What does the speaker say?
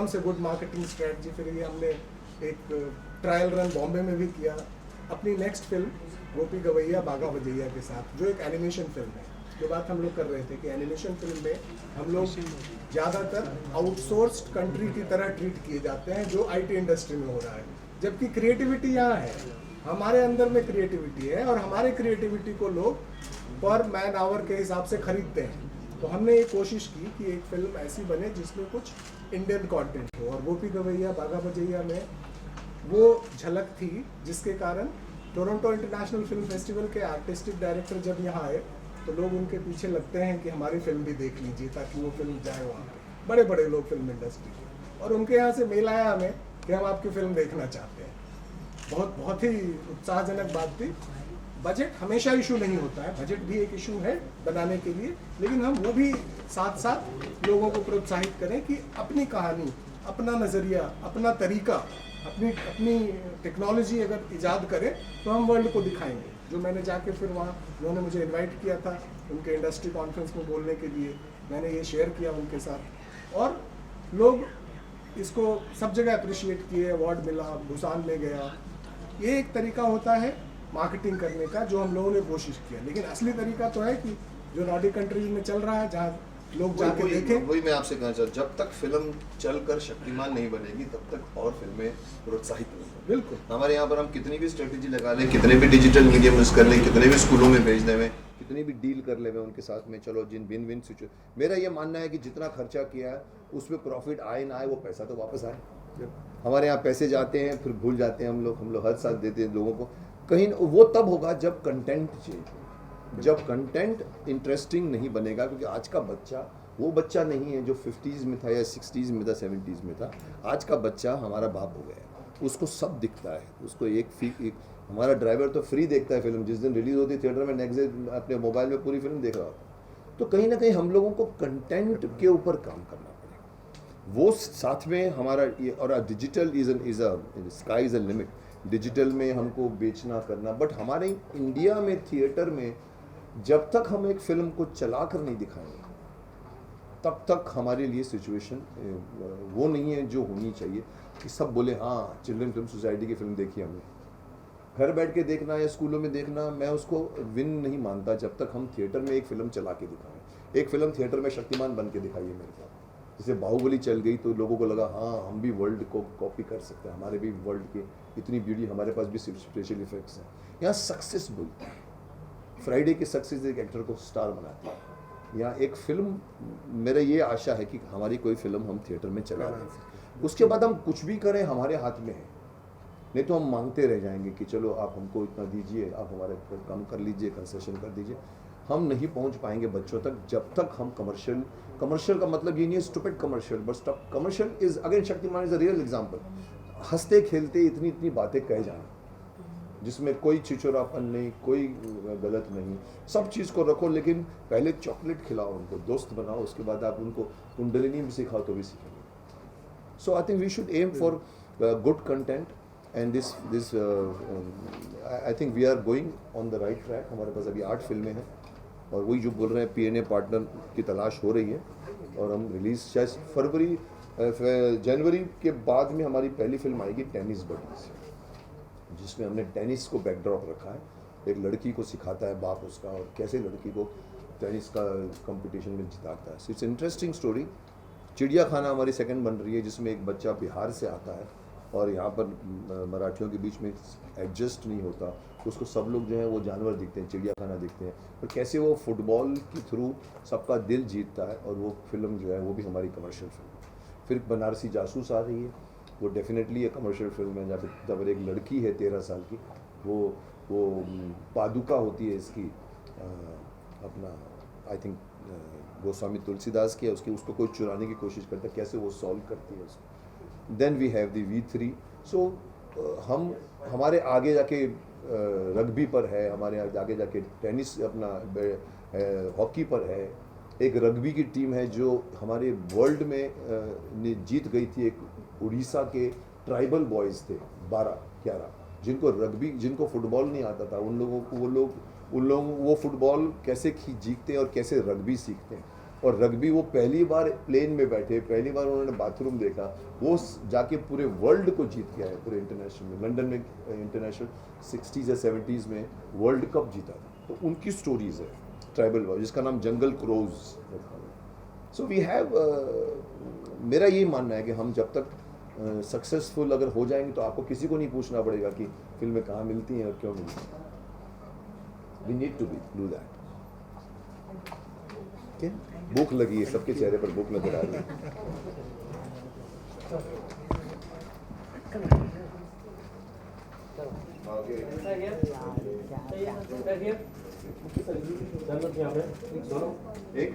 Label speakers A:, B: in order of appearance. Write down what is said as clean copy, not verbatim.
A: एकदम से good marketing strategy. फिर ये हमने एक ट्रायल रन बॉम्बे में भी किया अपनी नेक्स्ट फिल्म गोपी गवैया बागा बजैया के साथ, जो एक एनिमेशन फिल्म है। जो बात हम लोग कर रहे थे कि एनिमेशन फिल्म में हम लोग ज़्यादातर आउटसोर्स्ड कंट्री की तरह ट्रीट किए जाते हैं, जो आईटी इंडस्ट्री में हो रहा है, जबकि क्रिएटिविटी यहाँ है, हमारे अंदर में क्रिएटिविटी है और हमारे क्रिएटिविटी को लोग पर मैन आवर के हिसाब से खरीदते हैं। तो हमने ये कोशिश की कि एक फिल्म ऐसी बने जिसमें कुछ इंडियन कंटेंट हो, और गोपी गवैया बागा बजैया में वो झलक थी, जिसके कारण टोरंटो इंटरनेशनल फिल्म फेस्टिवल के आर्टिस्टिक डायरेक्टर जब यहाँ आए तो लोग उनके पीछे लगते हैं कि हमारी फिल्म भी देख लीजिए, ताकि वो फिल्म जाए वहाँ पे। बड़े बड़े लोग फिल्म इंडस्ट्री के, और उनके यहाँ से मेल आया हमें कि हम आपकी फिल्म देखना चाहते हैं। बहुत ही उत्साहजनक बात थी। बजट हमेशा इशू नहीं होता है, बजट भी एक इशू है बनाने के लिए, लेकिन हम वो भी साथ साथ लोगों को प्रोत्साहित करें कि अपनी कहानी, अपना नज़रिया, अपना तरीका, अपनी टेक्नोलॉजी अगर ईजाद करें तो हम वर्ल्ड को दिखाएंगे। जो मैंने जाके फिर वहाँ, उन्होंने मुझे इनवाइट किया था उनके इंडस्ट्री कॉन्फ्रेंस में बोलने के लिए, मैंने ये शेयर किया उनके साथ, और लोग इसको सब जगह अप्रिशिएट किए, अवार्ड मिला, बुसान में गया। ये एक तरीका होता है मार्केटिंग करने का, जो हम लोगों ने कोशिश किया। लेकिन असली तरीका तो है कि जो नॉर्डिक कंट्रीज में चल रहा है, जहाँ लोग जाके देखें।
B: वही मैं आपसे कहना चाहता, जब तक फिल्म चलकर शक्तिमान नहीं बनेगी तब तक और फिल्में प्रोत्साहित नहीं होंगी।
A: बिल्कुल,
B: हमारे यहाँ पर हम कितनी भी स्ट्रेटेजी लगा लें, कितने भी डिजिटल मीडियम यूज कर लें, कितने भी स्कूलों में भेज दें, कितनी भी डील कर ले उनके साथ में, चलो जिन विन विन सिचुएशन, मेरा ये मानना है कि जितना खर्चा किया है उसमें प्रॉफिट आए ना आए, वो पैसा तो वापस आए। हमारे यहाँ पैसे जाते हैं फिर भूल जाते हैं हम लोग हर साल देते हैं लोगों को। कहीं वो तब होगा जब कंटेंट चेंज हो, जब कंटेंट इंटरेस्टिंग नहीं बनेगा, क्योंकि आज का बच्चा वो बच्चा नहीं है जो 50s में था या 60s में था, 70s में था। आज का बच्चा हमारा बाप हो गया है, उसको सब दिखता है, उसको एक हमारा ड्राइवर तो फ्री देखता है फिल्म, जिस दिन रिलीज होती है थिएटर में, नेक्स्ट डे अपने मोबाइल में पूरी फिल्म देख रहा होता। तो कहीं ना कहीं हम लोगों को कंटेंट के ऊपर काम करना पड़ेगा। वो साथ में हमारा और digital is a sky is a limit. Digital में हमको बेचना करना, बट हमारे इंडिया में थिएटर में जब तक हम एक फिल्म को चला कर नहीं दिखाएंगे तब तक हमारे लिए सिचुएशन वो नहीं है जो होनी चाहिए कि सब बोले हाँ चिल्ड्रन फिल्म सोसाइटी की फिल्म देखी हमने। घर बैठ के देखना या स्कूलों में देखना, मैं उसको विन नहीं मानता जब तक हम थिएटर में एक फिल्म चला के दिखाएं। एक फिल्म थिएटर में शक्तिमान बन के दिखाइए मेरे को। जैसे बाहुबली चल गई तो लोगों को लगा हाँ हम भी वर्ल्ड को कॉपी कर सकते हैं, हमारे भी वर्ल्ड की इतनी ब्यूटी, हमारे पास भी स्पेशल इफेक्ट्स हैं। यहाँ सक्सेस बोलते हैं, फ्राइडे की सक्सेस एक एक्टर को स्टार बनाती है। यहाँ एक फिल्म, मेरा ये आशा है कि हमारी कोई फिल्म हम थिएटर में चला रहे हैं, उसके बाद हम कुछ भी करें हमारे हाथ में है, नहीं तो हम मांगते रह जाएंगे कि चलो आप हमको इतना दीजिए, आप हमारे कम कर लीजिए, कंसेशन कर दीजिए। हम नहीं पहुंच पाएंगे बच्चों तक जब तक हम कमर्शियल का मतलब ये नहीं है stupid commercial, but commercial is again, Shaktimaan is a real example. हंसते खेलते इतनी बातें कह जाना जिसमें कोई छिछोरापन नहीं, कोई गलत नहीं, सब चीज़ को रखो, लेकिन पहले चॉकलेट खिलाओ उनको, दोस्त बनाओ, उसके बाद आप उनको कुंडलिनी भी सिखाओ तो भी सीखेंगे। So I think we should aim for good content and this I think we are going on the right track. हमारे पास अभी 8 फिल्में हैं और वही जो बोल रहे हैं पीएनए पार्टनर की तलाश हो रही है, और हम रिलीज शायद जनवरी के बाद में हमारी पहली फिल्म आएगी टेनिस बडीज, जिसमें हमने टेनिस को बैकड्रॉप रखा है। एक लड़की को सिखाता है बाप उसका, और कैसे लड़की को टेनिस का कंपटीशन में जिताता है। So it's interesting story. चिड़िया खाना हमारी सेकंड बन रही है, जिसमें एक बच्चा बिहार से आता है और यहाँ पर मराठियों के बीच में एडजस्ट नहीं होता, उसको सब लोग जो है वो जानवर दिखते हैं, चिड़िया खाना दिखते हैं, और कैसे वो फुटबॉल के थ्रू सबका दिल जीतता है। और वो फिल्म जो है वो भी हमारी कमर्शियल फिल्म है। फिर बनारसी जासूस आ रही है, वो डेफिनेटली एक कमर्शियल फिल्म है, जब एक लड़की है 13 साल की, वो पादुका होती है इसकी अपना आई थिंक गोस्वामी तुलसीदास की है, उसको कोई चुराने की कोशिश करता है, कैसे वो सॉल्व करती है उसको। Then we have the V3। So हम हमारे आगे जाके रग्बी पर है, हमारे आगे जाके टेनिस अपना हॉकी पर है। एक रग्बी की टीम है जो हमारे वर्ल्ड में जीत गई थी। एक उड़ीसा के ट्राइबल बॉयज़ थे 12-11, जिनको फुटबॉल नहीं आता था, उन लोगों को वो फुटबॉल कैसे जीतते हैं और कैसे रग्बी सीखते हैं। और रग्बी वो पहली बार प्लेन में बैठे, पहली बार उन्होंने बाथरूम देखा, वो जाके पूरे वर्ल्ड को जीत के आए, पूरे इंटरनेशनल में। लंदन में इंटरनेशनल 60s या 70s में वर्ल्ड कप जीता था। तो उनकी स्टोरीज है ट्राइबल वॉर, जिसका नाम जंगल क्रोज रखा हुआ। सो वी हैव, मेरा यही मानना है कि हम जब तक सक्सेसफुल अगर हो जाएंगे तो आपको किसी को नहीं पूछना पड़ेगा कि फिल्में कहाँ मिलती हैं और क्यों मिलती हैं। We need to do that. भूख लगी है, सबके चेहरे पर भूख नजर आ रही है। एक